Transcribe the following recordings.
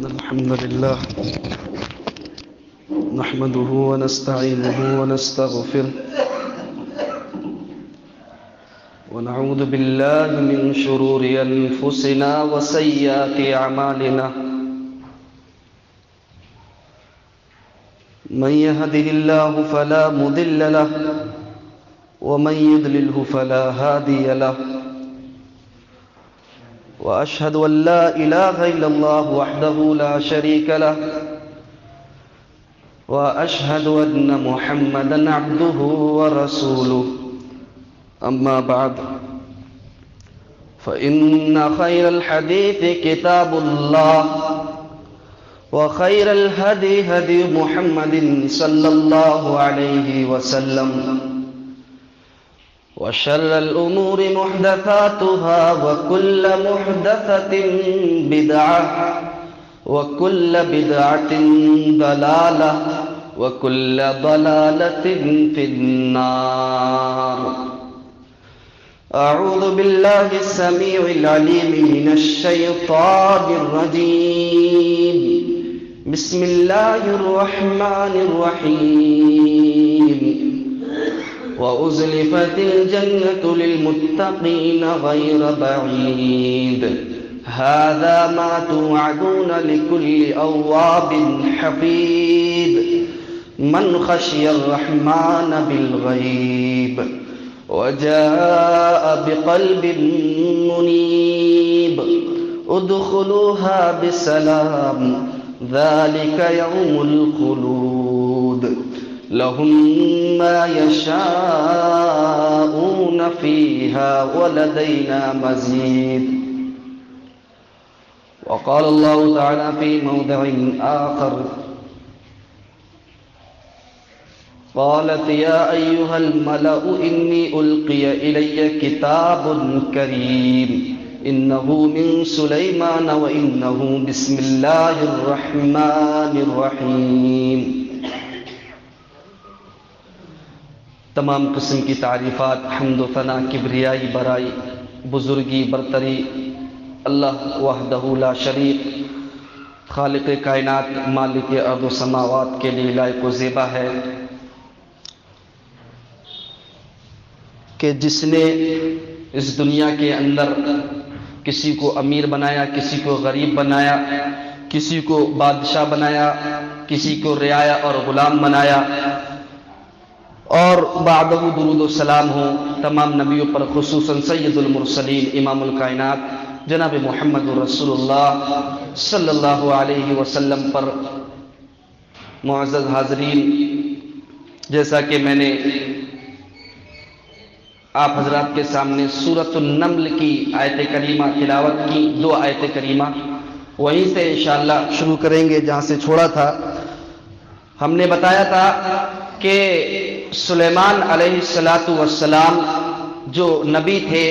الحمد لله نحمده ونستعينه ونستغفره ونعوذ بالله من شرور أنفسنا وسيئات أعمالنا من يهده الله فلا مضل له ومن يضلله فلا هادي له وأشهد أن لا إله إلا الله وحده لا شريك له وأشهد أن محمدًا عبده ورسوله أما بعد فإن خير الحديث كتاب الله وخير الهدي هدي محمد صلى الله عليه وسلم وشر الأمور محدثاتها وكل محدثة بدعة وكل بدعة ضلالة وكل ضلالة في النار. أعوذ بالله السميع العليم من الشيطان الرجيم. بسم الله الرحمن الرحيم. وأزلفت الجنة للمتقين غير بعيد هذا ما توعدون لكل أواب حفيظ من خشي الرحمن بالغيب وجاء بقلب منيب ادخلوها بسلام ذلك يوم الخلود لهم ما يشاءون فيها ولدينا مزيد. وقال الله تعالى في موضع آخر قالت يا أيها الملأ إني ألقي إلي كتاب كريم إنه من سليمان وإنه بسم الله الرحمن الرحيم. تمام قسم کی تعریفات، حمد و ثنا، کبریائی، برائی، بزرگی، برتری اللہ وحدہ لا شریک خالق کائنات مالک ارض و سماوات کے لیے لائق و زیبا ہے کہ جس نے اس دنیا کے اندر کسی کو امیر بنایا، کسی کو غریب بنایا، کسی کو بادشاہ بنایا، کسی کو رعایا اور غلام بنایا، اور بعدہ درود و سلام ہو تمام نبیوں پر، خصوصاً سید المرسلین امام الکائنات جناب محمد رسول اللہ صلی اللہ علیہ وسلم پر. معزز حاضرین، جیسا کہ میں نے آپ حضرات کے سامنے سورۃ النمل کی آیت کریمہ تلاوت کی، 2 آیت کریمہ، وہیں سے انشاءاللہ شروع کریں گے جہاں سے چھوڑا تھا. ہم نے بتایا تھا کہ سلیمان علیہ السلام جو نبی تھے،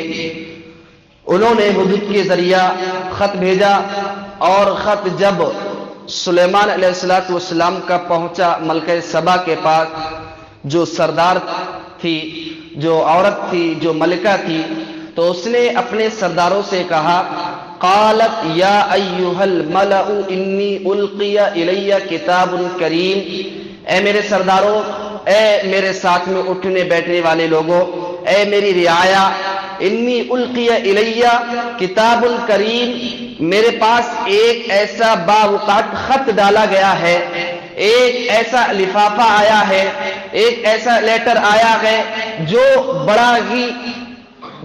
انہوں نے ہدہد کے ذریعہ خط بھیجا، اور خط جب سلیمان علیہ السلام کا پہنچا ملکہ سبا کے پاس، جو سردار تھی، جو عورت تھی، جو ملکہ تھی، تو اس نے اپنے سرداروں سے کہا قالت یا ایھا الملأ انی القی الی کتاب کریم. اے میرے سرداروں، اے میرے ساتھ میں اٹھنے بیٹھنے والے لوگوں، اے میری رعایا، انی القی الیہ کتاب الکریم، میرے پاس ایک ایسا باوقات خط ڈالا گیا ہے، ایک ایسا لفافہ آیا ہے، ایک ایسا لیٹر آیا ہے جو بڑا ہی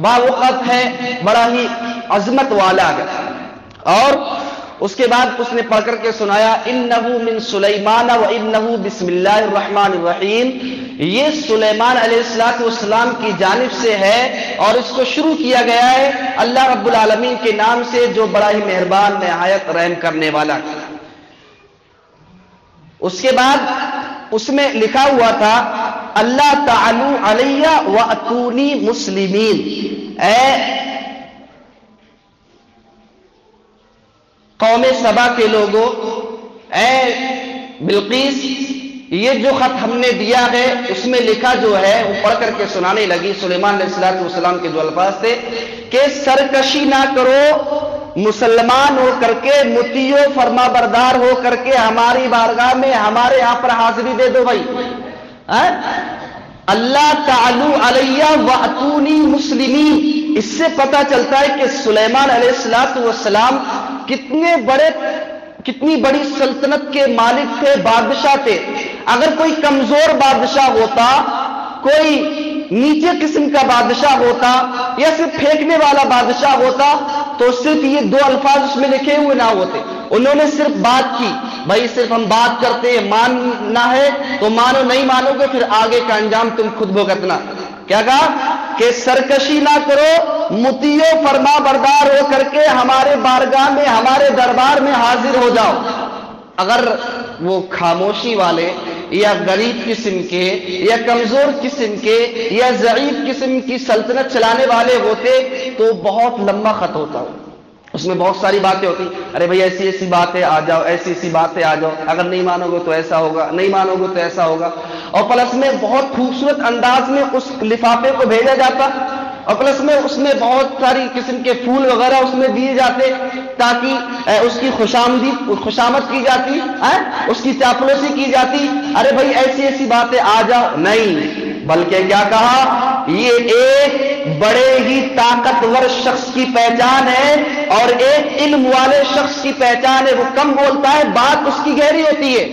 باوقات ہے، بڑا ہی عظمت والا ہے. اور اس کے بعد اس نے پڑھ کر کے سنایا انہ من سلیمان و انہ بسم اللہ الرحمن الرحیم، یہ سلیمان علیہ السلام کی جانب سے ہے اور اس کو شروع کیا گیا ہے اللہ رب العالمین کے نام سے جو بڑا ہی مہربان نہایت رحم کرنے والا. اس کے بعد اس میں لکھا ہوا تھا اللہ تعالی علیہ واتونی مسلمین. اے قوم سبا کے لوگوں، اے بلقیس، یہ جو خط ہم نے دیا ہے اس میں لکھا جو ہے، وہ پڑھ کر کے سنانے لگی سلیمان علیہ السلام کے جو الفاظ تھے کہ سرکشی نہ کرو، مسلمان ہو کر کے مطیع و فرما بردار ہو کر کے ہماری بارگاہ میں ہمارے یہاں پر حاضری دے دو بھائی. اللہ تعالی علیہ واتونی مسلمین. اس سے پتا چلتا ہے کہ سلیمان علیہ السلام کتنی بڑی سلطنت کے مالک تھے، بادشاہ تھے. اگر کوئی کمزور بادشاہ ہوتا، کوئی نیچے قسم کا بادشاہ ہوتا یا صرف پھینکنے والا بادشاہ ہوتا تو صرف یہ دو الفاظ اس میں لکھے ہوئے نہ ہوتے. انہوں نے صرف بات کی، بھائی صرف ہم بات کرتے ہیں، ماننا ہے تو مانو، نہیں مانو گے پھر آگے کا انجام تم خود بھگتنا. کیا کہا کہ سرکشی نہ کرو، مطیع و فرما بردار ہو کر کے ہمارے بارگاہ میں، ہمارے دربار میں حاضر ہو جاؤ. اگر وہ خاموشی والے یا غریب قسم کے یا کمزور قسم کے یا ضعیف قسم کی سلطنت چلانے والے ہوتے تو بہت لمبا خط ہوتا. اس میں بہت ساری باتیں ہوتی، ارے بھائی ایسی ایسی باتیں آ جاؤ، ایسی ایسی باتیں آ جاؤ، اگر نہیں مانو گے تو ایسا ہوگا، نہیں مانو گے تو ایسا ہوگا. اور پلس میں بہت خوبصورت انداز میں اس لفافے کو بھیجا جاتا، اور پلس میں اس میں بہت ساری قسم کے پھول وغیرہ اس میں دیے جاتے تاکہ اس کی خوشامد کی جاتی، اس کی چاپلوسی کی جاتی. ارے بھائی ایسی ایسی باتیں آ جاؤ، نہیں، بلکہ کیا کہا، یہ ایک بڑے ہی طاقتور شخص کی پہچان ہے اور ایک علم والے شخص کی پہچان ہے. وہ کم بولتا ہے، بات اس کی گہری ہوتی ہے.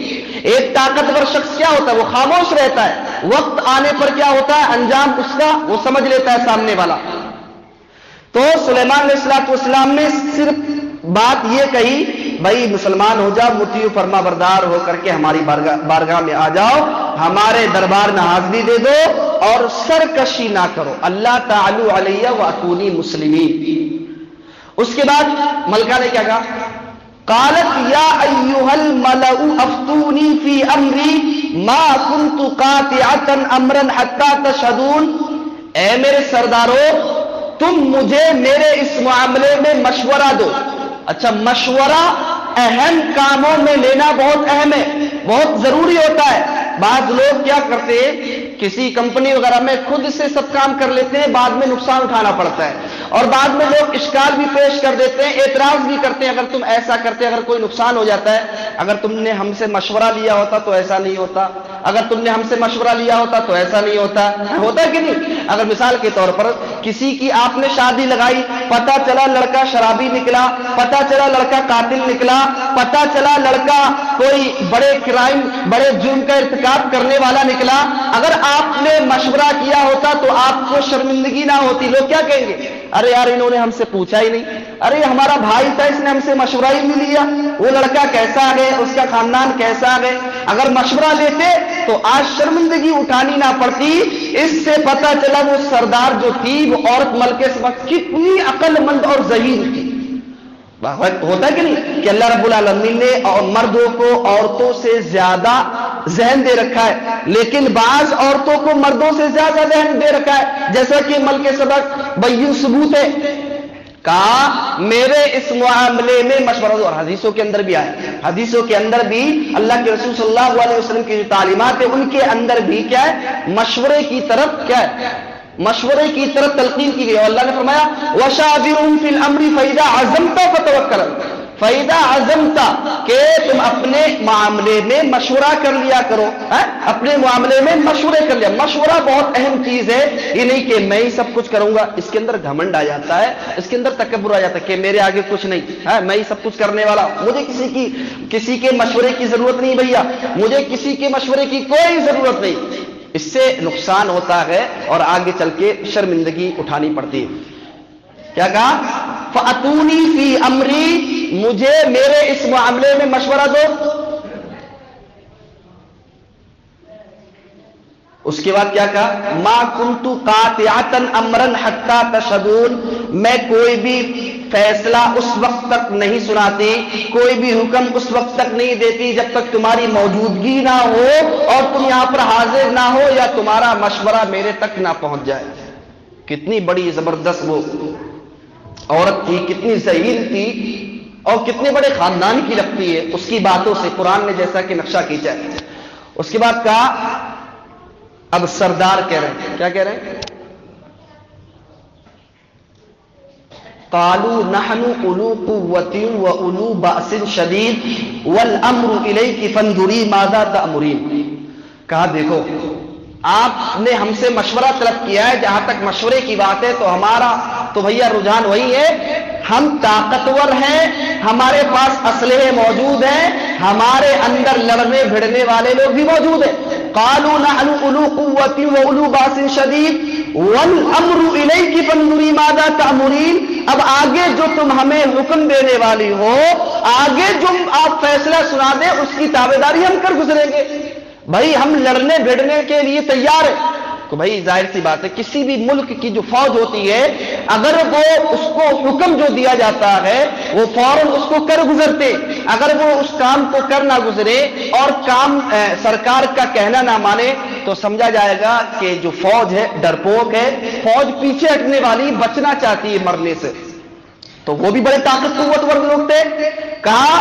ایک طاقتور شخص کیا ہوتا ہے؟ وہ خاموش رہتا ہے، وقت آنے پر کیا ہوتا ہے، انجام اس کا وہ سمجھ لیتا ہے سامنے والا. تو سلیمان علیہ السلام نے صرف بات یہ کہی، بھائی مسلمان ہو جاؤ، مطیع و فرما بردار ہو کر کے ہماری بارگاہ میں آ جاؤ، ہمارے دربار میں حاضری دے دو اور سرکشی نہ کرو. اللہ تعالی علیہ واتونی مسلمین. اس کے بعد ملکہ نے کیا کہا، قالت یا ایھا الملأ افتونی فی امری ما کنت قاطعۃ امرا حتی تشہدون. اے میرے سردارو، تم مجھے میرے اس معاملے میں مشورہ دو. اچھا، مشورہ اہم کاموں میں لینا بہت اہم ہے، بہت ضروری ہوتا ہے. بعض لوگ کیا کرتے ہیں، کسی کمپنی وغیرہ میں خود سے سب کام کر لیتے ہیں، بعد میں نقصان اٹھانا پڑتا ہے. اور بعد میں لوگ اشکال بھی پیش کر دیتے ہیں، اعتراض بھی کرتے ہیں، اگر تم ایسا کرتے اگر کوئی نقصان ہو جاتا ہے، اگر تم نے ہم سے مشورہ لیا ہوتا تو ایسا نہیں ہوتا، اگر تم نے ہم سے مشورہ لیا ہوتا تو ایسا نہیں ہوتا. ہوتا ہے کہ نہیں؟ اگر مثال کے طور پر کسی کی آپ نے شادی لگائی، پتا چلا لڑکا شرابی نکلا، پتا چلا لڑکا قاتل نکلا، پتا چلا لڑکا کوئی بڑے کرائم، بڑے جرم کا ارتکاب کرنے والا نکلا. اگر آپ نے مشورہ کیا ہوتا تو آپ کو شرمندگی نہ ہوتی. لوگ کیا کہیں گے، ارے یار انہوں نے ہم سے پوچھا ہی نہیں، ارے ہمارا بھائی تھا اس نے ہم سے مشورہ ہی نہیں لیا، وہ لڑکا کیسا ہے، اس کا خاندان کیسا ہے. اگر مشورہ لیتے تو آج شرمندگی اٹھانی نہ پڑتی. اس سے پتا چلا وہ سردار جو تھی وہ عورت ملکہ سے کتنی عقل مند اور ذہین تھی. ہوتا ہے کہ نہیں کہ اللہ رب العالمین نے مردوں کو عورتوں سے زیادہ ذہن دے رکھا ہے، لیکن بعض عورتوں کو مردوں سے زیادہ ذہن دے رکھا ہے. جیسا کہ ملکہ سبق بیان ثبوت ہے، کہا میرے اس معاملے میں مشورہ دو. اور حدیثوں کے اندر بھی آیا، حدیثوں کے اندر بھی اللہ کے رسول صلی اللہ علیہ وسلم کی جو تعلیمات ہیں ان کے اندر بھی کیا ہے، مشورے کی طرف کیا ہے، مشورے کی طرف تلقین کی گئی. اور اللہ نے فرمایا وَشَاوِرْهُمْ فِي الْأَمْرِ فَإِذَا عَزَمْتَ فَتَوَكَّلْ. فَإِذَا عَزَمْتَ کہ تم اپنے معاملے میں مشورہ کر لیا کرو، اپنے معاملے میں مشورے کر لیا. مشورہ بہت اہم چیز ہے. یہ نہیں کہ میں ہی سب کچھ کروں گا، اس کے اندر گھمنڈ آ جاتا ہے، اس کے اندر تکبر آ جاتا ہے کہ میرے آگے کچھ نہیں، میں ہی سب کچھ کرنے والا، مجھے کسی کے مشورے کی ضرورت نہیں. بھیا مجھے کسی کے مشورے کی کوئی ضرورت نہیں. اس سے نقصان ہوتا ہے اور آگے چل کے شرمندگی اٹھانی پڑتی ہے. کیا کہا، فَأْتُونِي فِي أَمْرِي، مجھے میرے اس معاملے میں مشورہ دو. اس کے بعد کیا کہا، مَا كُنْتُ قَاطِعَةً أَمْرًا حَتَّى تَشْهَدُونَ، میں کوئی بھی فیصلہ اس وقت تک نہیں سناتی، کوئی بھی حکم اس وقت تک نہیں دیتی جب تک تمہاری موجودگی نہ ہو اور تم یہاں پر حاضر نہ ہو یا تمہارا مشورہ میرے تک نہ پہنچ جائے. کتنی بڑی زبردست وہ عورت تھی، کتنی ذہین تھی اور کتنے بڑے خاندان کی لگتی ہے اس کی باتوں سے. قرآن نے جیسا کہ نقشہ کھینچا ہے. اس کے بعد کہا، اب سردار کہہ رہے ہیں، کیا کہہ رہے ہیں، قالوا نحن اولو قوۃ واولو باس شدید والامر الیک فانظری ماذا تأمرین. کہا دیکھو آپ نے ہم سے مشورہ طلب کیا ہے، جہاں تک مشورے کی بات ہے تو ہمارا تو بھیا رجحان وہی ہے، ہم طاقتور ہیں، ہمارے پاس اسلحے موجود ہیں، ہمارے اندر لڑنے بھڑنے والے لوگ بھی موجود ہیں. قالوا نحن اولو قوۃ واولو باس شدید والامر الیک فانظری ماذا تأمرین. اب آگے جو تم ہمیں حکم دینے والی ہو، آگے جو آپ فیصلہ سنا دیں اس کی تابعداری ہم کر گزریں گے. بھائی ہم لڑنے بھیڑنے کے لیے تیار ہیں. تو بھائی ظاہر سی بات ہے کسی بھی ملک کی جو فوج ہوتی ہے اگر وہ اس کو حکم جو دیا جاتا ہے وہ فوراً اس کو کر گزرتے. اگر وہ اس کام کو کر نہ گزرے اور کام سرکار کا کہنا نہ مانے تو سمجھا جائے گا کہ جو فوج ہے ڈرپوک ہے، فوج پیچھے ہٹنے والی، بچنا چاہتی ہے مرنے سے. تو وہ بھی بڑے طاقت قوت لوگ تھے. کہا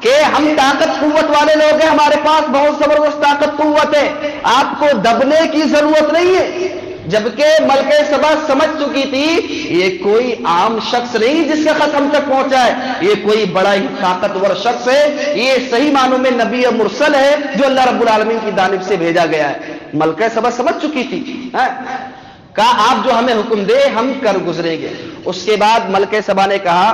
کہ ہم طاقت قوت والے لوگ ہیں، ہمارے پاس بہت زبردست طاقت قوت ہے، آپ کو دبنے کی ضرورت نہیں ہے. جبکہ ملکہ سبا سمجھ چکی تھی یہ کوئی عام شخص نہیں جس کا خط ہم تک پہنچا ہے، یہ کوئی بڑا ہی طاقتور شخص ہے، یہ صحیح معنوں میں نبی مرسل ہے جو اللہ رب العالمین کی جانب سے بھیجا گیا ہے. ملکہ سبا سمجھ چکی تھی. کہا آپ جو ہمیں حکم دے ہم کر گزریں گے. اس کے بعد ملکہ سبا نے کہا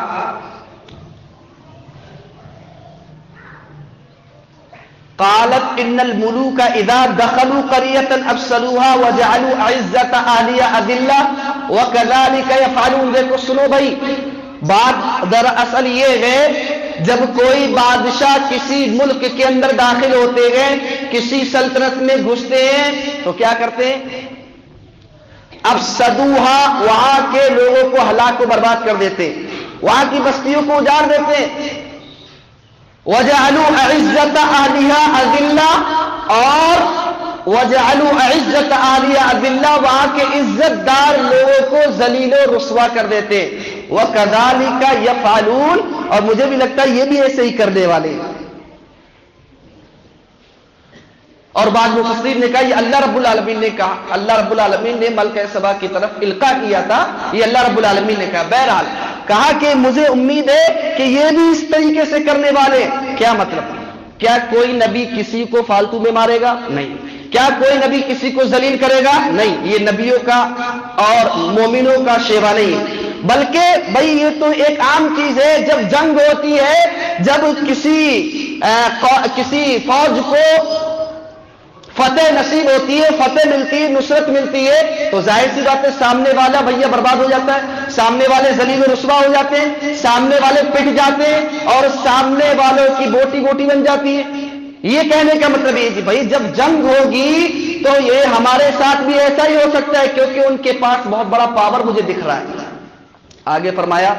قالت ان الملوک اذا دخلوا قرية افسدوها وجعلوا اعزة اهلها اذلة وكذلك يفعلون. دیکھو سنو بھائی، بات دراصل یہ ہے جب کوئی بادشاہ کسی ملک کے اندر داخل ہوتے ہیں، کسی سلطنت میں گھستے ہیں تو کیا کرتے ہیں؟ افسدوها، وہاں کے لوگوں کو ہلاک و برباد کر دیتے، وہاں کی بستیوں کو اجاڑ دیتے. وَجَعَلُوا أَعِزَّةَ أَهْلِهَا أَذِلَّةً، اور وَجَعَلُوا أَعِزَّةَ أَهْلِهَا أَذِلَّةً، وہاں کے عزت دار لوگوں کو ذلیل و رسوا کر دیتے. وَكَذَلِكَ يَفْعَلُونَ، اور مجھے بھی لگتا ہے یہ بھی ایسے ہی کرنے والے. اور بعض مفسرین نے کہا یہ اللہ رب العالمین نے کہا، اللہ رب العالمین نے ملکہ سبا کی طرف القاء کیا تھا، یہ اللہ رب العالمین نے کہا. بہرحال کہا کہ مجھے امید ہے کہ یہ بھی اس طریقے سے کرنے والے. کیا مطلب؟ کیا کوئی نبی کسی کو فالتو میں مارے گا؟ نہیں. کیا کوئی نبی کسی کو ذلیل کرے گا؟ نہیں. یہ نبیوں کا اور مومنوں کا شیوا نہیں، بلکہ بھائی یہ تو ایک عام چیز ہے. جب جنگ ہوتی ہے، جب کسی فوج کو فتح نصیب ہوتی ہے، فتح ملتی ہے، نصرت ملتی ہے، تو ظاہر سی بات ہے سامنے والا بھیا برباد ہو جاتا ہے، سامنے والے ذلیل و رسوا ہو جاتے ہیں، سامنے والے پٹ جاتے ہیں اور سامنے والوں کی بوٹی بوٹی بن جاتی ہے. یہ کہنے کا مطلب یہ کہ بھائی جب جنگ ہوگی تو یہ ہمارے ساتھ بھی ایسا ہی ہو سکتا ہے، کیونکہ ان کے پاس بہت بڑا پاور مجھے دکھ رہا ہے. آگے فرمایا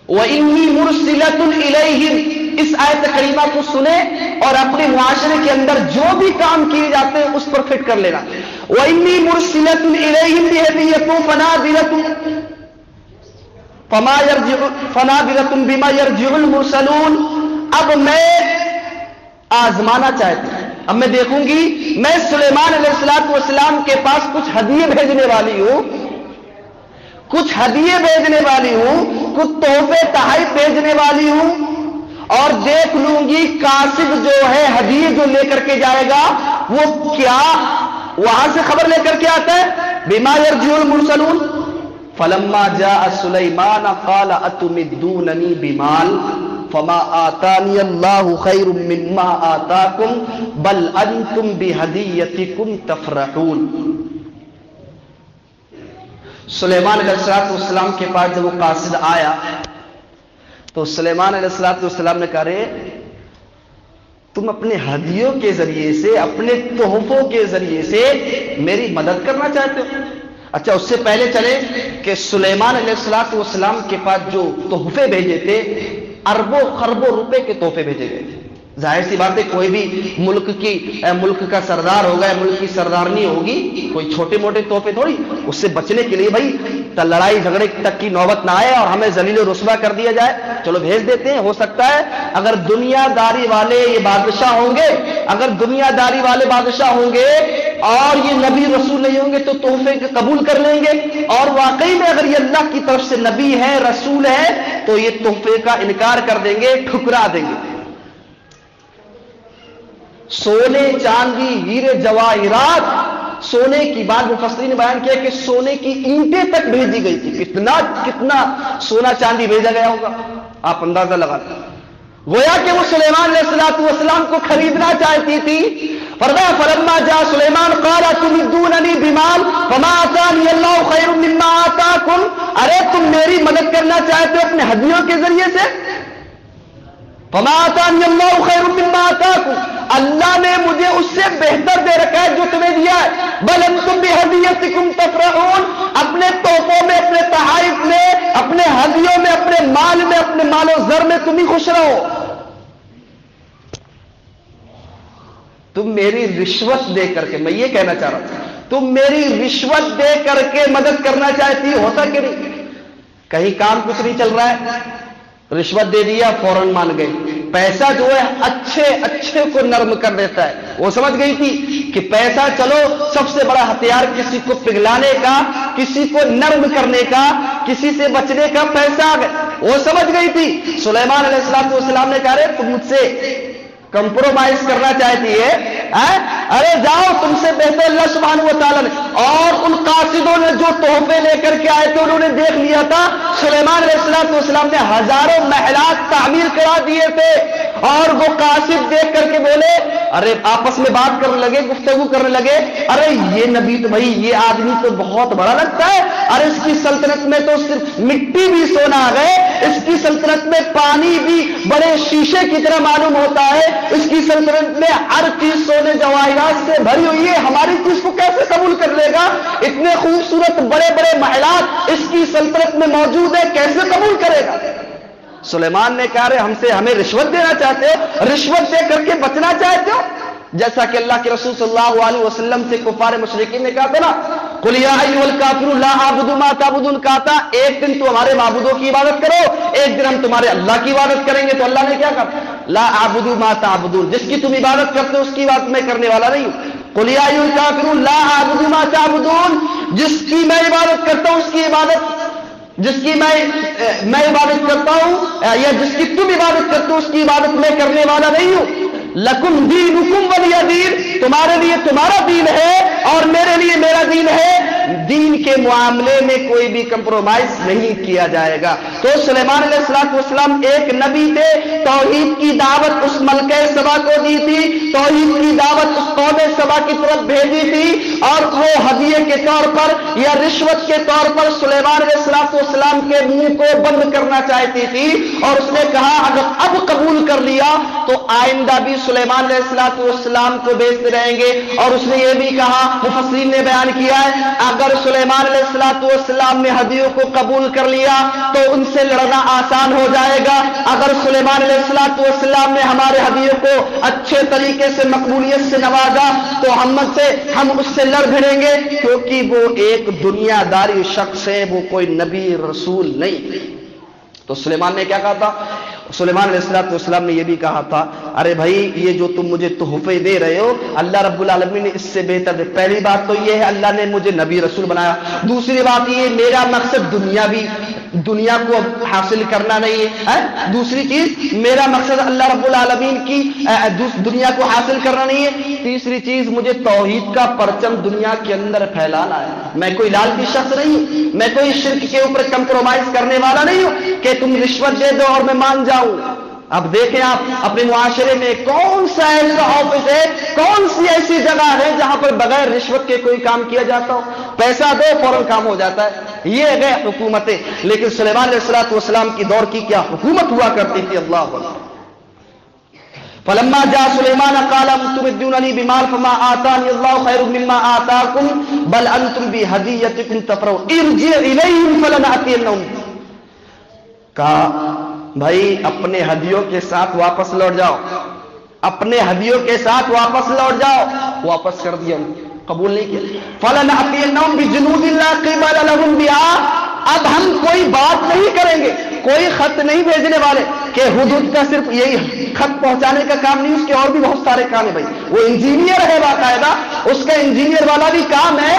وَإِنِّي مُرْسِلَةٌ إِلَيْهِمْ. اس آیت کریمہ کو سنیں اور اپنے معاشرے کے اندر جو بھی کام کیے جاتے ہیں اس پر فٹ کر لینا. وَإِنِّي مُرْسِلَةٌ إِلَيْهِمْ بِهَدِيَّةٍ فَنَاظِرَةٌ بِمَا يَرْجِعُ الْمُرْسَلُونَ. اب میں آزمانا چاہتی ہوں، اب میں دیکھوں گی، میں سلیمان علیہ السلام کے پاس کچھ ہدیے بھیجنے والی ہوں، کچھ ہدیے بھیجنے والی ہوں، کچھ تحفے تحائف بھیجنے والی ہوں، اور دیکھ لوں گی قاصد جو ہے ہدیے جو لے کر کے جائے گا وہ کیا وہاں سے خبر لے کر کے آتا ہے. بما يرجع المرسلون. فلما جاء سليمان قال اتمدونني بمال فما آتاني الله خير مما آتاكم بل انتم بهديتكم تفرحون. سلیمان علیہ السلام کے پاس جب وہ قاصد آیا تو سلیمان علیہ السلام نے کہا رے تم اپنے ہدیوں کے ذریعے سے، اپنے تحفوں کے ذریعے سے میری مدد کرنا چاہتے ہو. اچھا اس سے پہلے چلے کہ سلیمان علیہ السلام کے پاس جو تحفے بھیجے تھے اربوں خربوں روپے کے تحفے بھیجے گئے تھے. ظاہر سی بات ہے کوئی بھی ملک کا سردار ہوگا، ملک کی سردارنی ہوگی، کوئی چھوٹے موٹے تحفے تھوڑی. اس سے بچنے کے لیے بھائی لڑائی جھگڑے تک کی نوبت نہ آئے اور ہمیں ذلیل و رسوا کر دیا جائے، چلو بھیج دیتے ہیں. ہو سکتا ہے اگر دنیا داری والے یہ بادشاہ ہوں گے، اگر دنیا داری والے بادشاہ ہوں گے اور یہ نبی رسول نہیں ہوں گے تو تحفے کے قبول کر لیں گے، اور واقعی میں اگر یہ اللہ کی طرف سے نبی ہے، رسول ہے، تو یہ تحفے کا انکار کر دیں گے، ٹھکرا دیں گے۔ سونے، چاندی، ہیرے، جواہرات، سونے کی بات مفسرین نے بیان کیا کہ سونے کی اینٹیں تک بھیجی گئی تھی۔ کتنا سونا چاندی بھیجا گیا ہوگا، آپ اندازہ لگا لیں۔ گویا کہ وہ سلیمان علیہ السلام کو خریدنا چاہتی تھی۔ فلما جاء سلیمان قال تمدوننی بمال فما آتانی اللہ خیر مما آتاکم، ارے تم میری مدد کرنا چاہتے ہو اپنے ہدیوں کے ذریعے سے؟ فما آتانی اللہ خیر مما آتاکم، اللہ نے مجھے اس سے بہتر دے رکھا ہے جو تمہیں دیا ہے۔ بل انتم بہدیتکم تفرحون، اپنے تحفوں میں، اپنے تحائف میں، اپنے ہدیوں میں، اپنے مال میں، اپنے مال و زر میں تم ہی خوش رہو۔ تم میری رشوت دے کر کے، میں یہ کہنا چاہ رہا تھا، تم میری رشوت دے کر کے مدد کرنا چاہتی، ہوتا کہ نہیں؟ کہیں کام کچھ نہیں چل رہا ہے، رشوت دے دیا، فوراً مان گئے۔ پیسہ جو ہے اچھے کو نرم کر دیتا ہے۔ وہ سمجھ گئی تھی کہ پیسہ چلو سب سے بڑا ہتھیار کسی کو پگلانے کا، کسی کو نرم کرنے کا، کسی سے بچنے کا پیسہ آ گیا۔ وہ سمجھ گئی تھی۔ سلیمان علیہ السلام نے کہا رے تم مجھ سے کمپرومائز کرنا چاہتی ہے، ارے جاؤ، تم سے بہتر اللہ سبحانہ و تعالیٰ نے۔ اور ان قاصدوں نے جو تحفے لے کر کے آئے تھے انہوں نے دیکھ لیا تھا سلیمان علیہ السلام نے ہزاروں محلات تعمیر کرا دیے تھے، اور وہ قاصد دیکھ کر کے بولے، ارے آپس میں بات کرنے لگے، گفتگو کرنے لگے، ارے یہ نبی تو بھائی یہ آدمی تو بہت بڑا لگتا ہے، ارے اس کی سلطنت میں تو صرف مٹی بھی سونا آ گئے، اس کی سلطنت میں پانی بھی بڑے شیشے کی طرح معلوم ہوتا ہے، اس کی سلطنت میں ہر چیز سونے جواہرات سے بھری ہوئی ہے، ہماری چیز کو کیسے قبول کر لے گا؟ اتنے خوبصورت بڑے بڑے محلات اس کی سلطنت میں موجود ہے، کیسے قبول کرے گا؟ سلیمان نے کہا رہے ہمیں رشوت دینا چاہتے ہو، رشوت دے کر کے بچنا چاہتے ہو؟ جیسا کہ اللہ کے رسول صلی اللہ علیہ وسلم سے کفار مشرکین نے کہا تھا نا، قل یا ایھا الکافرون لا اعبد ما تعبدون، کہا تھا ایک دن تو ہمارے معبودوں کی عبادت کرو، ایک دن ہم تمہارے اللہ کی عبادت کریں گے۔ تو اللہ نے کیا کہا؟ لا اعبد ما تعبدون، جس کی تم عبادت کرتے ہو اس کی عبادت میں کرنے والا نہیں ہوں۔ قل یا ایھا الکافرون لا اعبد ما تعبدون، جس کی میں عبادت کرتا ہوں اس کی عبادت، جس کی میں عبادت کرتا ہوں یا جس کی تم عبادت کرتے ہو اس کی عبادت میں کرنے والا نہیں ہوں۔ لکم دینکم ولی دین، تمہارے لیے تمہارا دین ہے اور میرے لیے میرا دین ہے۔ دین کے معاملے میں کوئی بھی کمپرومائز نہیں کیا جائے گا۔ تو سلیمان علیہ السلام ایک نبی تھے، توحید کی دعوت اس ملکہ سبا کو دی تھی، توحید کی دعوت اس قوم سبا کی طرف بھیجی تھی، اور وہ ہدیے کے طور پر یا رشوت کے طور پر سلیمان علیہ السلام کے منہ کو بند کرنا چاہتی تھی، اور اس نے کہا اگر اب قبول کر لیا تو آئندہ بھی سلیمان علیہ السلام کو بیچتے رہیں گے۔ اور اس نے یہ بھی کہا، مفسرین نے بیان کیا ہے، اگر سلیمان علیہ السلام نے ہدیوں کو قبول کر لیا تو ان سے لڑنا آسان ہو جائے گا، اگر سلیمان علیہ السلام نے ہمارے ہدیوں کو اچھے طریقے سے مقبولیت سے نوازا تو ہم اس سے لڑ بھڑیں گے، کیونکہ وہ ایک دنیا داری شخص ہے، وہ کوئی نبی رسول نہیں۔ تو سلیمان نے کیا کہا تھا؟ سلیمان علیہ السلام نے یہ بھی کہا تھا، ارے بھائی یہ جو تم مجھے تحفے دے رہے ہو اللہ رب العالمین نے اس سے بہتر دے۔ پہلی بات تو یہ ہے اللہ نے مجھے نبی رسول بنایا، دوسری بات یہ میرا مقصد دنیا کو حاصل کرنا نہیں ہے، دوسری چیز میرا مقصد اللہ رب العالمین کی دنیا کو حاصل کرنا نہیں ہے، تیسری چیز مجھے توحید کا پرچم دنیا کے اندر پھیلانا ہے۔ میں کوئی لالچی شخص نہیں ہوں، میں کوئی شرک کے اوپر کمپرومائز کرنے والا نہیں ہوں کہ تم رشوت دے دو اور میں مان جاؤں۔ اب دیکھیں آپ اپنے معاشرے میں کون سا ایسا آفس ہے، کون سی ایسی جگہ ہے جہاں پر بغیر رشوت کے کوئی کام کیا جاتا ہو؟ پیسہ دو فوراً کام ہو جاتا ہے، یہ ہے حکومتیں۔ لیکن سلیمان علیہ السلام کی دور کی کیا حکومت ہوا کرتی تھی، اللہ اکبر۔ فلما جاء سلیمان قال تمدوننی بمال فما آتانی اللہ خیر مما آتاکم بل انتم بہدیتکم تفرحون ارجع الیہم فلنأتینہم، کہا بھائی اپنے ہدیوں کے ساتھ واپس لوٹ جاؤ، اپنے ہدیوں کے ساتھ واپس لوٹ جاؤ۔ واپس کر دیا، قبول نہیں کیا۔ فَلَنَأْتِيَنَّهُمْ بِجُنُودٍ لَا قِبَلَ لَهُمْ بِهَا، اب ہم کوئی بات نہیں کریں گے، کوئی خط نہیں بھیجنے والے کہ حدود کا صرف یہی خط پہنچانے کا کام نہیں، اس کے اور بھی بہت سارے کام ہیں۔ بھائی وہ انجینئر ہے باقاعدہ، اس کا انجینئر والا بھی کام ہے،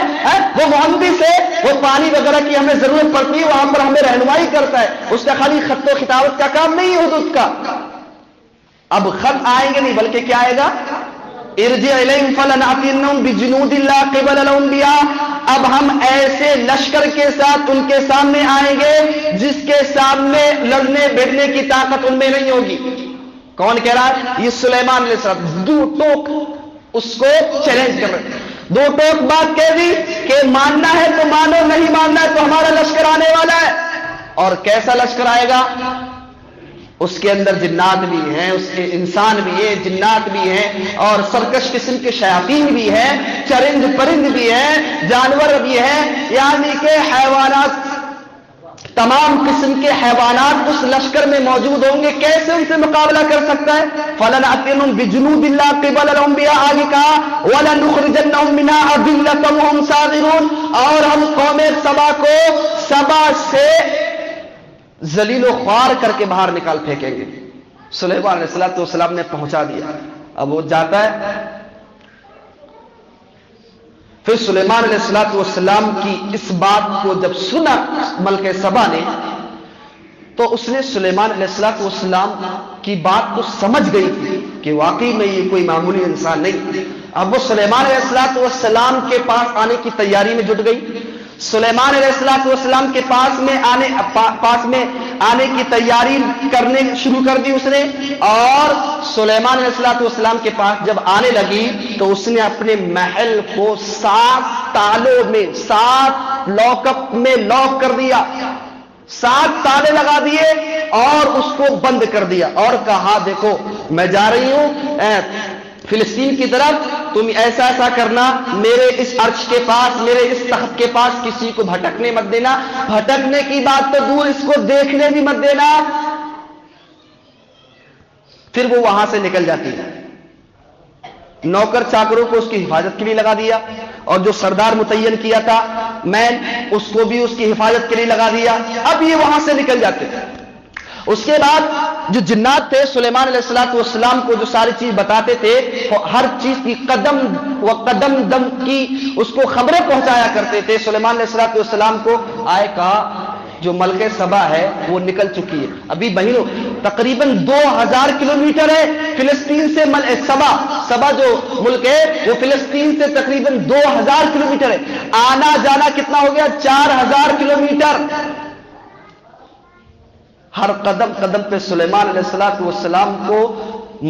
وہ مہندس ہے، وہ پانی وغیرہ کی ہمیں ضرورت پڑتی ہے وہاں پر ہمیں رہنمائی کرتا ہے، اس کا خالی خط و خطابت کا کام نہیں ہے حدود کا۔ اب خط آئیں گے نہیں بلکہ کیا آئے گا؟ ارجع الیہم فلنأتینہم بجنود لا قبل لہم بہا، اب ہم ایسے لشکر کے ساتھ ان کے سامنے آئیں گے جس کے سامنے لڑنے بیٹھنے کی طاقت ان میں نہیں ہوگی۔ کون کہہ رہا ہے؟ یہ سلیمان علیہ السلام دو ٹوک اس کو چیلنج کر رہے، دو ٹوک بات کہہ دی کہ ماننا ہے تو مانو، نہیں ماننا ہے تو ہمارا لشکر آنے والا ہے۔ اور کیسا لشکر آئے گا؟ اس کے اندر جنات بھی ہیں، اس کے انسان بھی ہیں، جنات بھی ہیں، اور سرکش قسم کے شیاطین بھی ہیں، چرند پرند بھی ہیں، جانور بھی ہیں، یعنی کہ حیوانات، تمام قسم کے حیوانات اس لشکر میں موجود ہوں گے۔ کیسے ان سے مقابلہ کر سکتا ہے؟ فَلَنَأْتِيَنَّهُم بِجُنُودٍ لَّا قِبَلَ لَهُم بِهَا، آگے کہا وَلَنُخْرِجَنَّهُم مِّنْهَا أَذِلَّةً وَهُمْ صَاغِرُونَ، اور ہم قوم سبا کو سبا سے ذلیل و خوار کر کے باہر نکال پھینکیں گے۔ سلیمان علیہ السلام نے پہنچا دیا، اب وہ جاتا ہے۔ پھر سلیمان علیہ السلام کی اس بات کو جب سنا ملکہ سبا نے تو اس نے سلیمان علیہ السلام کی بات کو سمجھ گئی تھی کہ واقعی میں یہ کوئی معمولی انسان نہیں۔ اب وہ سلیمان علیہ السلام کے پاس آنے کی تیاری میں جٹ گئی۔ سلیمان علیہ السلام کے پاس میں آنے کی تیاری کرنے شروع کر دی اس نے، اور سلیمان علیہ السلام کے پاس جب آنے لگی تو اس نے اپنے محل کو 7 تالوں میں، 7 لاک اپ میں لاک کر دیا، 7 تالے لگا دیے اور اس کو بند کر دیا، اور کہا دیکھو میں جا رہی ہوں فلسطین کی طرف، تم ایسا ایسا کرنا، میرے اس عرش کے پاس، میرے اس تخت کے پاس کسی کو بھٹکنے مت دینا، بھٹکنے کی بات تو دور، اس کو دیکھنے بھی مت دینا۔ پھر وہ وہاں سے نکل جاتی ہے، نوکر چاکروں کو اس کی حفاظت کے لیے لگا دیا، اور جو سردار متعین کیا تھا میں اس کو بھی اس کی حفاظت کے لیے لگا دیا۔ اب یہ وہاں سے نکل جاتے ہیں۔ اس کے بعد جو جنات تھے سلیمان علیہ السلام کو جو ساری چیز بتاتے تھے، ہر چیز کی قدم و قدم دم کی اس کو خبریں پہنچایا کرتے تھے سلیمان علیہ السلام کو۔ آئے کہا جو ملکہ سبا ہے وہ نکل چکی ہے، ابھی بہنوں تقریباً 2000 کلومیٹر ہے فلسطین سے سبا جو ملک ہے وہ فلسطین سے تقریباً 2000 کلومیٹر ہے، آنا جانا کتنا ہو گیا؟ 4000 کلومیٹر۔ ہر قدم قدم پہ سلیمان علیہ السلام کو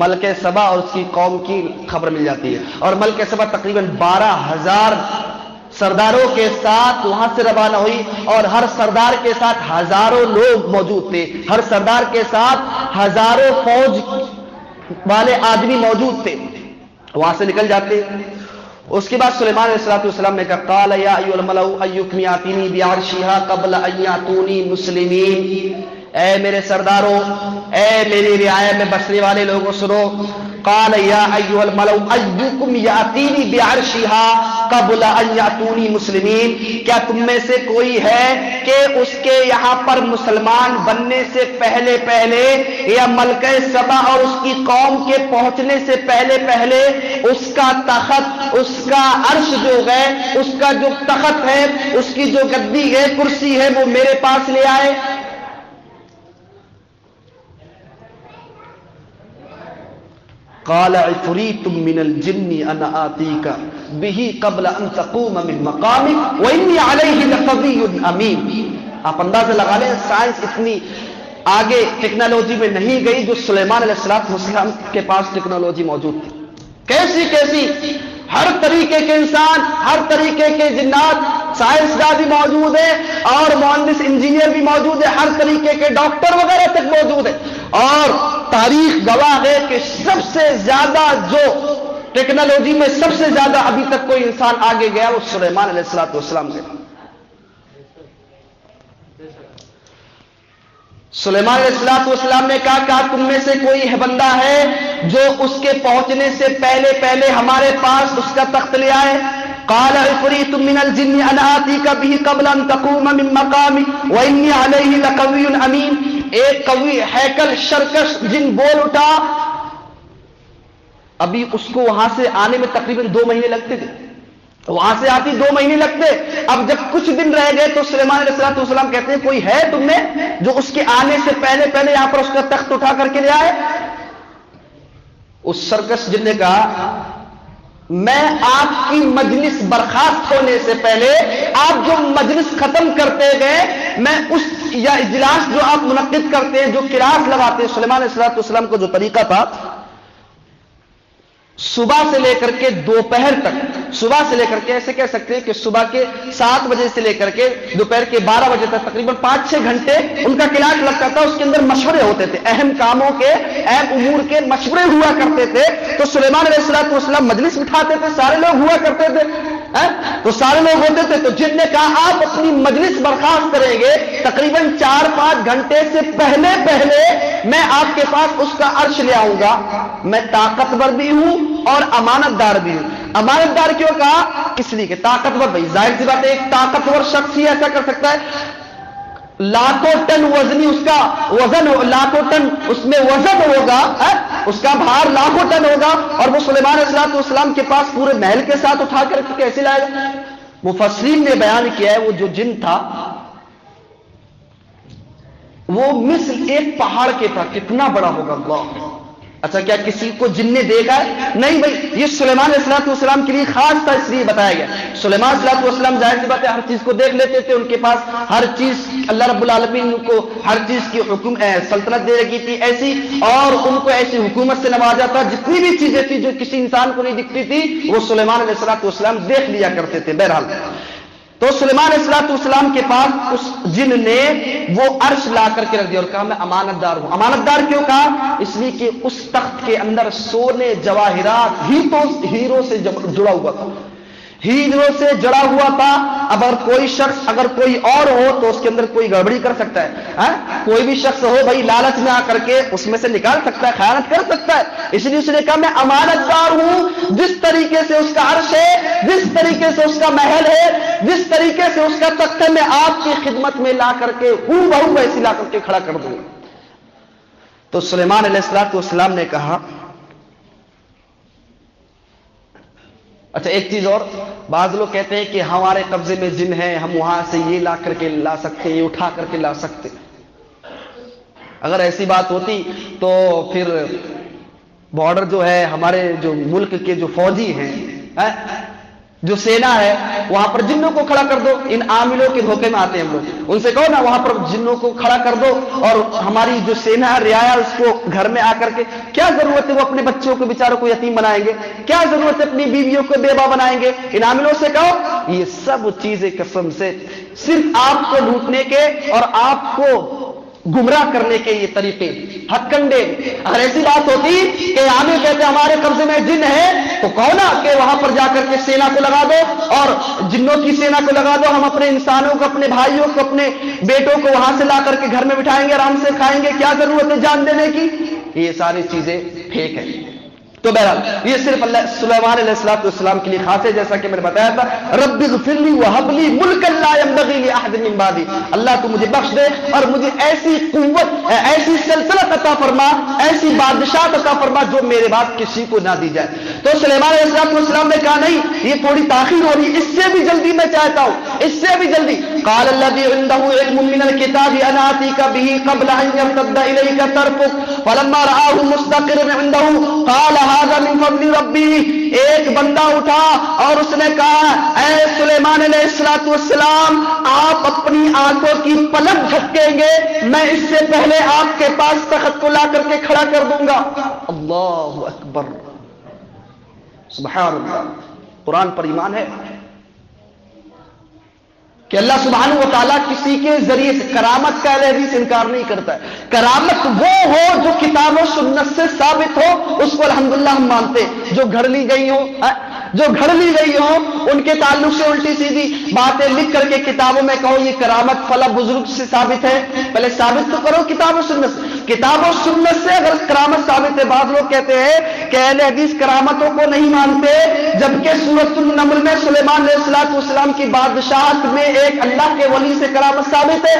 ملکہ سبا اور اس کی قوم کی خبر مل جاتی ہے، اور ملکہ سبا تقریباً 12000 سرداروں کے ساتھ وہاں سے روانہ ہوئی، اور ہر سردار کے ساتھ ہزاروں لوگ موجود تھے، ہر سردار کے ساتھ ہزاروں فوج والے آدمی موجود تھے، وہاں سے نکل جاتے۔ اس کے بعد سلیمان علیہ السلام نے کہا قال یا ایھا الملأ ایکم یاتینی بعرشھا قبل ان یاتونی مسلمین، اے میرے سرداروں، اے میری رعایا میں بسنے والے لوگوں سنو، قال یا ایھا الملأ ایکم یاتینی بعرشھا قبل ان یاتونی مسلمین، کیا تم میں سے کوئی ہے کہ اس کے یہاں پر مسلمان بننے سے پہلے پہلے، یا ملکہ سبا اور اس کی قوم کے پہنچنے سے پہلے پہلے اس کا تخت، اس کا عرش جو ہے، اس کا جو تخت ہے، اس کی جو گدی ہے، کرسی ہے، وہ میرے پاس لے آئے؟ قال عفریت من الجن انا آتیک بہ قبل ان تقوم من مقامک وانی علیہ لقوی امین۔ آپ اندازہ لگا لیں سائنس اتنی آگے ٹیکنالوجی میں نہیں گئی جو سلیمان علیہ السلام کے پاس ٹیکنالوجی موجود تھی۔ کیسی ہر طریقے کے انسان، ہر طریقے کے جنات، سائنسداں بھی موجود ہے، اور مہندس انجینئر بھی موجود ہے، ہر طریقے کے ڈاکٹر وغیرہ تک موجود ہے، اور تاریخ گواہ ہے کہ سب سے زیادہ جو ٹیکنالوجی میں سب سے زیادہ ابھی تک کوئی انسان آگے گیا وہ سلیمان علیہ السلام سے۔ سلیمان علیہ السلام نے کہا تم میں سے کوئی بندہ ہے جو اس کے پہنچنے سے پہلے پہلے ہمارے پاس اس کا تخت لے آئے؟ قال عفریت من الجن انا آتیک بہ قبل ان تقوم من مقامک وانی علیہ لقوی امین۔ ایک قوی ہیکل شرکش جن بول اٹھا، ابھی اس کو وہاں سے آنے میں تقریباً 2 مہینے لگتے تھے، وہاں سے آتی 2 مہینے لگتے. اب جب کچھ دن رہ گئے تو سلیمان علیہ السلام کہتے ہیں کوئی ہے تم میں جو اس کے آنے سے پہلے یہاں پر اس کا تخت اٹھا کر کے لے آئے؟ اس سرکس جن نے کہا میں آپ کی مجلس برخاست ہونے سے پہلے آپ جو مجلس ختم کرتے گئے میں اس یا اجلاس جو آپ منعقد کرتے ہیں جو قراءت لگاتے ہیں، سلیمان علیہ السلام کو جو طریقہ تھا صبح سے لے کر کے دوپہر تک، صبح سے لے کر کے ایسے کہہ سکتے ہیں کہ صبح کے 7 بجے سے لے کر کے دوپہر کے 12 بجے تک تقریباً 5-6 گھنٹے ان کا کلاس لگتا تھا. اس کے اندر مشورے ہوتے تھے، اہم کاموں کے، اہم امور کے مشورے ہوا کرتے تھے. تو سلیمان علیہ السلام مجلس بٹھاتے تھے، سارے لوگ ہوا کرتے تھے، تو سارے لوگ ہوتے تھے. تو جن نے کہا آپ اپنی مجلس برخاست کریں گے تقریباً 4-5 گھنٹے سے پہلے میں آپ کے پاس اس کا عرش لے آؤں گا. میں طاقتور بھی ہوں اور امانت دار بھی ہوں. امانت دار کیوں کہا؟ اس لیے کہ طاقتور، بھائی ظاہر سی بات ہے ایک طاقتور شخص ہی ایسا کر سکتا ہے. لاکھوں ٹن وزنی اس کا وزن، لاکھوں ٹن اس میں وزن ہوگا، اس کا بھار لاکھوں ٹن ہوگا، اور وہ سلیمان علیہ السلام کے پاس پورے محل کے ساتھ اٹھا کر کیسے لائے گا؟ مفسرین نے بیان کیا ہے وہ جو جن تھا وہ مثل ایک پہاڑ کے تھا. کتنا بڑا ہوگا اللہ! اچھا کیا کسی کو جن نے دیکھا ہے؟ نہیں بھائی، یہ سلیمان علیہ السلام کے لیے خاص تھا، اس لیے بتایا گیا. سلیمان علیہ السلام ظاہر سی بات ہے ہر چیز کو دیکھ لیتے تھے، ان کے پاس ہر چیز، اللہ رب العالمین کو ہر چیز کی سلطنت دے رکھی تھی ایسی، اور ان کو ایسی حکومت سے نوازا تھا جتنی بھی چیزیں تھی جو کسی انسان کو نہیں دکھتی تھی وہ سلیمان علیہ السلام دیکھ لیا کرتے تھے. بہرحال تو سلیمان علیہ السلام کے پاس اس جن نے وہ عرش لا کر کے رکھ دیا اور کہا میں امانت دار ہوں. امانت دار کیوں کہا؟ اس لیے کہ اس تخت کے اندر سونے جواہرات ہیروں سے جڑا ہوا تھا، ہیروں سے جڑا ہوا تھا. اگر کوئی شخص، اگر کوئی اور ہو تو اس کے اندر کوئی گڑبڑی کر سکتا ہے، کوئی بھی شخص ہو بھائی لالچ میں آ کر کے اس میں سے نکال سکتا ہے، خیانت کر سکتا ہے. اس لیے اس نے کہا میں امانت دار ہوں. جس طریقے سے اس کا عرش ہے، جس طریقے سے اس کا محل ہے، جس طریقے سے اس کا تخت ہے، میں آپ کی خدمت میں لا کر کے ہوں ویسی لا کر کے کھڑا کر دوں. تو سلیمان علیہ السلام نے کہا اچھا ایک چیز اور، بعض لوگ کہتے ہیں کہ ہمارے قبضے میں جن ہے، ہم وہاں سے یہ لا کر کے لا سکتے، یہ اٹھا کر کے لا سکتے. اگر ایسی بات ہوتی تو پھر بارڈر جو ہے ہمارے جو ملک کے جو فوجی ہیں، جو سینا ہے، وہاں پر جنوں کو کھڑا کر دو. ان عاملوں کے دھوکے میں آتے ہیں ہم لوگ، ان سے کہو نا وہاں پر جنوں کو کھڑا کر دو، اور ہماری جو سینا ہے رعایا اس کو گھر میں آ کر کے، کیا ضرورت ہے وہ اپنے بچوں کو بیچاروں کو یتیم بنائیں گے؟ کیا ضرورت ہے اپنی بیویوں کو بیوہ بنائیں گے؟ ان عاملوں سے کہو یہ سب چیزیں قسم سے صرف آپ کو لوٹنے کے اور آپ کو گمراہ کرنے کے یہ طریقے ہتھ کنڈے. اگر ایسی بات ہوتی کہ عامل کہتے ہمارے قبضے میں جن ہے تو کہو نا کہ وہاں پر جا کر کے سینا کو لگا دو اور جنوں کی سینا کو لگا دو، ہم اپنے انسانوں کو، اپنے بھائیوں کو، اپنے بیٹوں کو وہاں سے لا کر کے گھر میں بٹھائیں گے، آرام سے کھائیں گے، کیا ضرورت ہے جان دینے کی؟ یہ ساری چیزیں پھیک ہیں. تو بہرحال یہ صرف اللہ سلیمان علیہ السلام کے لیے خاص ہے، جیسا کہ میں نے بتایا تھا رب اغفر لی وہب لی ملکا لا ينبغي لاحد من بعدی. اللہ تو مجھے بخش دے اور مجھے ایسی قوت، ایسی سلطنت عطا فرما، ایسی بادشاہت عطا فرما جو میرے بعد کسی کو نہ دی جائے. تو سلیمان علیہ السلام نے کہا نہیں، یہ تھوڑی تاخیر ہو رہی، اس سے بھی جلدی میں چاہتا ہوں، اس سے بھی جلدی. قال الذي عنده علم من الكتاب انا اتيك به قبل ان يرتد اليك طرفك فلما رآه مستقرا عنده قال هذا من فضل ربي. ایک بندہ اٹھا اور اس نے کہا اے سلیمان علیہ السلام، آپ اپنی آنکھوں کی پلک جھپکیں گے، میں اس سے پہلے آپ کے پاس تخت کو لا کر کے کھڑا کر دوں گا. اللہ اکبر، سبحان اللہ. قرآن پر ایمان ہے کہ اللہ سبحانہ و تعالیٰ کسی کے ذریعے سے کرامت کا اہل حدیث انکار نہیں کرتا ہے. کرامت وہ ہو جو کتاب و سنت سے ثابت ہو، اس کو الحمدللہ ہم مانتے. جو گھڑ لی گئی ہو ان کے تعلق سے الٹی سیدھی باتیں لکھ کر کے کتابوں میں کہو یہ کرامت فلاں بزرگ سے ثابت ہے، پہلے ثابت تو کرو کتاب و سنت سے. کتاب و سنت سے اگر کرامت ثابت ہے، بعض لوگ کہتے ہیں کہ اہل حدیث کرامتوں کو نہیں مانتے، جبکہ سورۃ النمل میں سلیمان علیہ السلام کی بادشاہت میں ایک اللہ کے ولی سے کرامت ثابت ہے،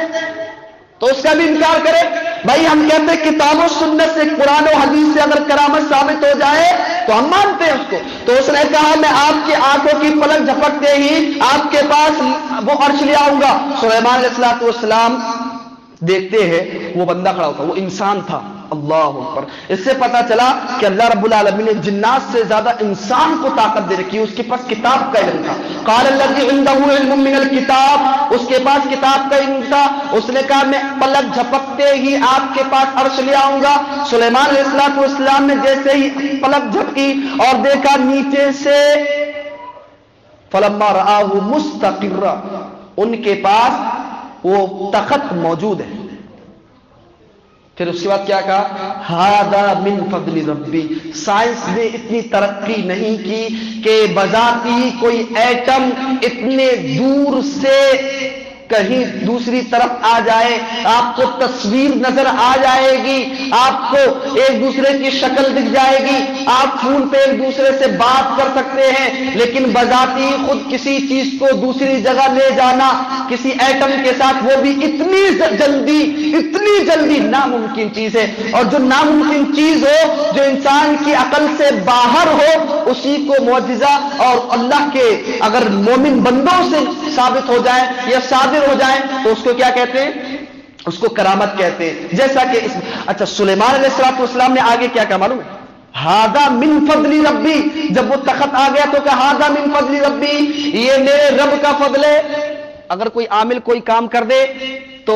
تو اس کا بھی انکار کرے. بھائی ہم کہتے ہیں کتاب و سنت سے، قرآن و حدیث سے اگر کرامت ثابت ہو جائے تو ہم مانتے ہیں اس کو. تو اس نے کہا میں آپ کی آنکھوں کی پلک جھپکتے ہی آپ کے پاس وہ عرش لے آؤں گا. سلیمان علیہ السلام دیکھتے ہیں وہ بندہ کھڑا ہوتا, وہ انسان تھا. اللہ اکبر. اس سے پتا چلا کہ اللہ رب العالمین نے جنات سے زیادہ انسان کو طاقت دے رکھی. اس کے پاس کتاب کا علم تھا. قال الذی عنده علم من الکتاب, اس کے پاس کتاب کا علم تھا. اس نے کہا میں پلک جھپکتے ہی آپ کے پاس عرش لے آؤں گا. سلیمان علیہ السلام نے جیسے ہی پلک جھپکی اور دیکھا نیچے سے فلما رآہ مستقرا, ان کے پاس وہ تخت موجود ہے. پھر اس کے بعد کیا کہا, ھذا من فضل ربی. سائنس نے اتنی ترقی نہیں کی کہ بذاتی کوئی ایٹم اتنے دور سے کہیں دوسری طرف آ جائے, آپ کو تصویر نظر آ جائے گی, آپ کو ایک دوسرے کی شکل دکھ جائے گی, آپ فون پہ ایک دوسرے سے بات کر سکتے ہیں, لیکن بذاتی خود کسی چیز کو دوسری جگہ لے جانا کسی ایٹم کے ساتھ, وہ بھی اتنی جلدی ناممکن چیز ہے. اور جو ناممکن چیز ہو, جو انسان کی عقل سے باہر ہو, اسی کو معجزہ اور اللہ کے اگر مومن بندوں سے ثابت ہو جائے یا صادق ہو جائے تو اس کو کیا کہتے ہیں, اس کو کرامت کہتے ہیں. جیسا کہ اچھا سلیمان علیہ السلام نے آگے کیا کہا معلوم ہے, ھذا من فضل ربی. جب وہ تخت آ گیا تو کہا ھذا من فضل ربی, یہ میرے رب کا فضل ہے. اگر کوئی عامل کوئی کام کر دے تو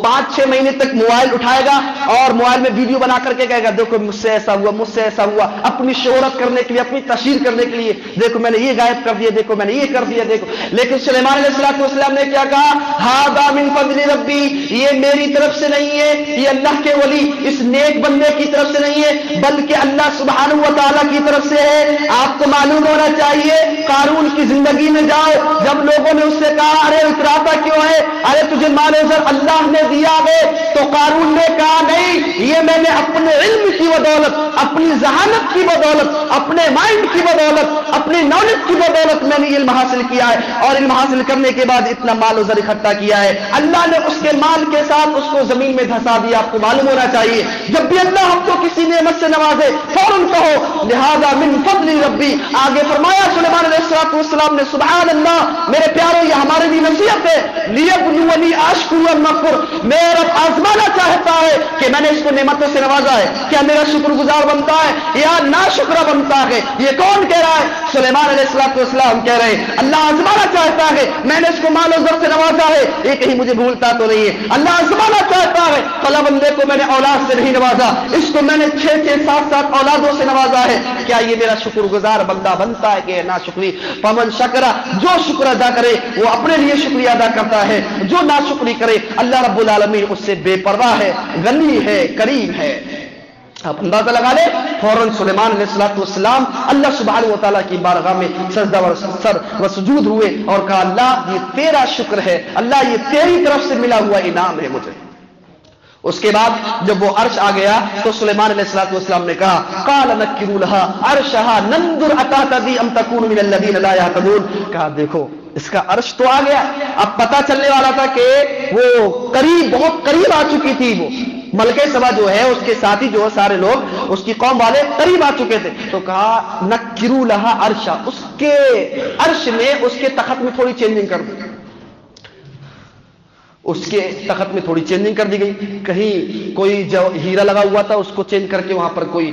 5-6 مہینے تک موبائل اٹھائے گا اور موبائل میں ویڈیو بنا کر کے کہے گا دیکھو مجھ سے ایسا ہوا, مجھ سے ایسا ہوا, اپنی شہرت کرنے کے لیے, اپنی تشہیر کرنے کے لیے, دیکھو میں نے یہ غائب کر دیا, دیکھو میں نے یہ کر دیا, دیکھو. لیکن سلیمان علیہ السلام نے کیا کہا, ھذا من فضل ربی, یہ میری طرف سے نہیں ہے, یہ اللہ کے ولی اس نیک بندے کی طرف سے نہیں ہے, بلکہ اللہ سبحانہ و تعالیٰ کی طرف سے ہے. آپ کو معلوم ہونا چاہیے, قارون کی زندگی میں جاؤ, جب لوگوں نے اس سے کہا ارے اتراتا کیوں ہے, ارے تجھے مال و زر اللہ نے دیا ہے, تو قارون نے کہا نہیں, یہ میں نے اپنے علم کی بدولت, اپنی ذہانت کی بدولت, اپنے مائنڈ کی بدولت, اپنی نالج کی بدولت میں نے علم حاصل کیا ہے, اور علم حاصل کرنے کے بعد اتنا مال و زر اکٹھا کیا ہے. اللہ نے اس کے مال کے ساتھ اس کو زمین میں دھسا دیا. آپ کو معلوم ہونا چاہیے جب بھی اللہ ہم کو کسی نعمت سے نوازے فوراً کہو لہذا من فضل ربی. آگے فرمایا سلیمان علیہ السلام نے, سبحان اللہ, میرے پیاروں یہ ہمارے لیے نصیحت ہے, لیبلونی اشکر ام اکفر, میرا رب آزمانا چاہتا ہے کہ میں نے اس کو نعمتوں سے نوازا ہے, کیا میرا شکر گزار بنتا ہے یا ناشکرہ بنتا ہے. یہ کون کہہ رہا ہے, سلیمان علیہ السلام کہہ رہے ہیں اللہ آزمانا چاہتا ہے, میں نے اس کو مال و زر سے نوازا ہے, یہ کہیں مجھے بھولتا تو نہیں ہے. اللہ آزمانا چاہتا ہے, فلاں بندے کو میں نے اولاد سے نہیں نوازا, اس کو میں نے 6-6 7-7 اولادوں سے نوازا ہے, کیا یہ میرا شکر گزار بندہ بنتا ہے کہ ناشکری. فمن شکرہ, جو شکر ادا کرے وہ اپنے لیے شکریہ ادا کرتا ہے, جو ناشکری کرے اللہ رب العالمین اس سے بے پرواہ ہے, غنی ہے, کریم ہے. آپ اندازہ لگا لیں, فوراً سلیمان علیہ السلام اللہ سبحانہ و تعالیٰ کی بارگاہ میں سجدہ سر و سجود ہوئے اور کہا اللہ یہ تیرا شکر ہے, اللہ یہ تیری طرف سے ملا ہوا انعام ہے مجھے. اس کے بعد جب وہ عرش آ گیا تو سلیمان علیہ السلام نے کہا قال نکروا لها عرشها ننظر اتهتدي ام تكون من الذين لا يهتدون. کہا دیکھو اس کا عرش تو آ گیا, اب پتہ چلنے والا تھا کہ وہ قریب, بہت قریب آ چکی تھی. وہ ملکہ سبا جو ہے اس کے ساتھی جو سارے لوگ اس کی قوم والے قریب آ چکے تھے. تو کہا نکروا لها عرشا, اس کے عرش میں اس کے تخت میں تھوڑی چینجنگ کر دی, اس کے تخت میں تھوڑی چینجنگ کر دی گئی. کہیں کوئی جو ہیرا لگا ہوا تھا اس کو چینج کر کے وہاں پر کوئی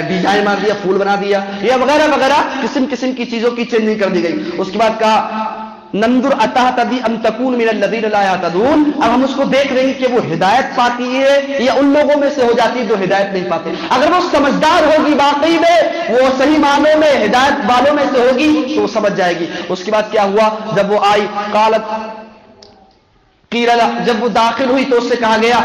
ڈیزائن مار دیا, پھول بنا دیا, یا وغیرہ وغیرہ قسم کی چیزوں کی چینجنگ کر دی گئی. اس کے بعد کہا ننظر اتهتدي ام تكون من الذين لا يهتدون. اب ہم اس کو دیکھ رہے ہیں کہ وہ ہدایت پاتی ہے یا ان لوگوں میں سے ہو جاتی ہے جو ہدایت نہیں پاتے. اگر وہ سمجھدار ہوگی واقعی میں, وہ صحیح معنوں میں ہدایت والوں میں سے ہوگی تو وہ سمجھ جائے گی. اس کے بعد کیا ہوا, جب وہ آئی قالت قیل, جب وہ داخل ہوئی تو اس سے کہا گیا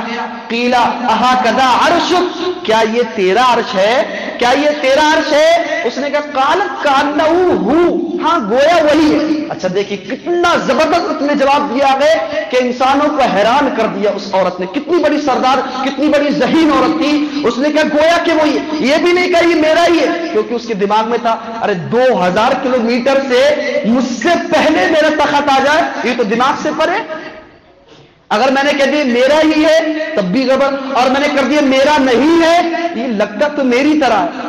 قیل اہکذا عرشک, کیا یہ تیرا عرش ہے, کیا یہ تیرا عرش ہے. اس نے کہا قالت کانہ ہو, ہاں گویا وہی ہے. اچھا دیکھیے کتنا زبردست اس نے جواب دیا ہے کہ انسانوں کو حیران کر دیا اس عورت نے. کتنی بڑی سردار, کتنی بڑی ذہین عورت تھی. اس نے کہا گویا کہ وہی ہے, یہ بھی نہیں کہا یہ میرا ہی ہے, کیونکہ اس کے دماغ میں تھا ارے 2000 کلومیٹر سے مجھ سے پہلے میرا تخت آ جائے, یہ تو دماغ سے پرے. اگر میں نے کہہ دیا میرا ہی ہے تب بھی گڑبڑ, اور میں نے کر دیا میرا نہیں ہے, یہ لگتا تو میری طرح ہے.